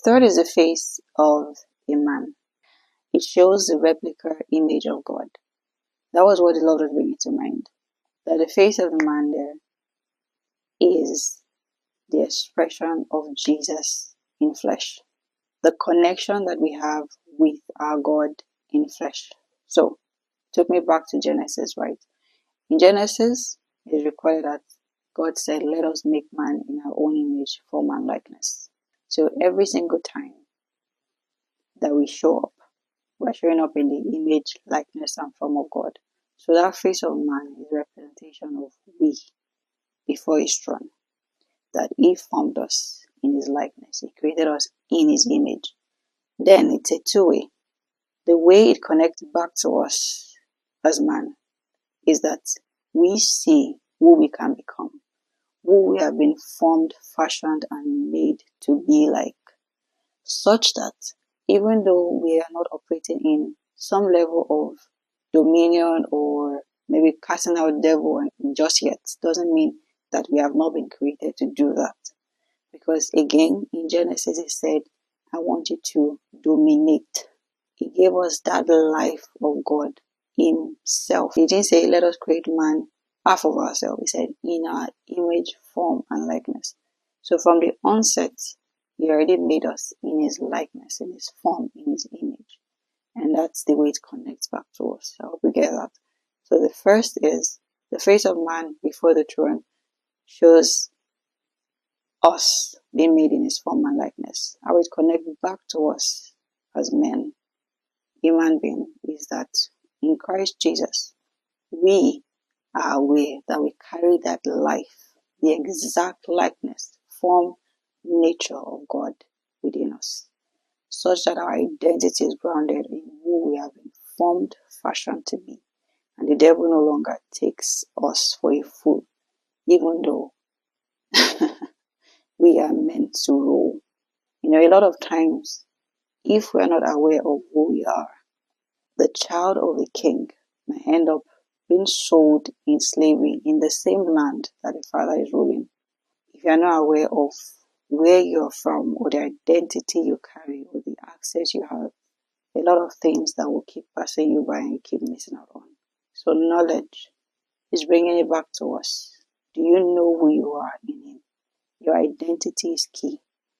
third is the face of a man. It shows the replica image of God. That was what the Lord was bringing to mind. That the face of the man there is the expression of Jesus in flesh. The connection that we have with our God in flesh. So, took me back to Genesis, right? In Genesis, it is recorded that God said, let us make man in our own image, form and likeness. So every single time that we show up, we're showing up in the image, likeness, and form of God. So that face of man is a representation of we before his throne. That he formed us in his likeness. He created us in his image. Then it's a two-way. The way it connects back to us as man is that we see who we can become, who we have been formed, fashioned, and made to be like, such that even though we are not operating in some level of dominion or maybe casting out devil just yet, doesn't mean that we have not been created to do that. Because again, in Genesis it said, I want you to dominate. He gave us that life of God himself. He didn't say, let us create man half of ourselves. He said, in our image, form, and likeness. So from the onset, he already made us in his likeness, in his form, in his image. And that's the way it connects back to us. I hope we get that. So the first is, the face of man before the throne shows us being made in his form and likeness. How it connects back to us as men, human being, is that in Christ Jesus, we are aware that we carry that life, the exact likeness, form, nature of God within us, such that our identity is grounded in who we have been formed, fashioned to be. And the devil no longer takes us for a fool, even though we are meant to rule. You know, a lot of times, if we are not aware of who we are, the child of a king may end up being sold in slavery in the same land that the father is ruling. If you are not aware of where you're from, or the identity you carry, or the access you have, a lot of things that will keep passing you by and you keep missing out on. So knowledge is bringing it back to us. Do you know who you are in him? Your identity is key.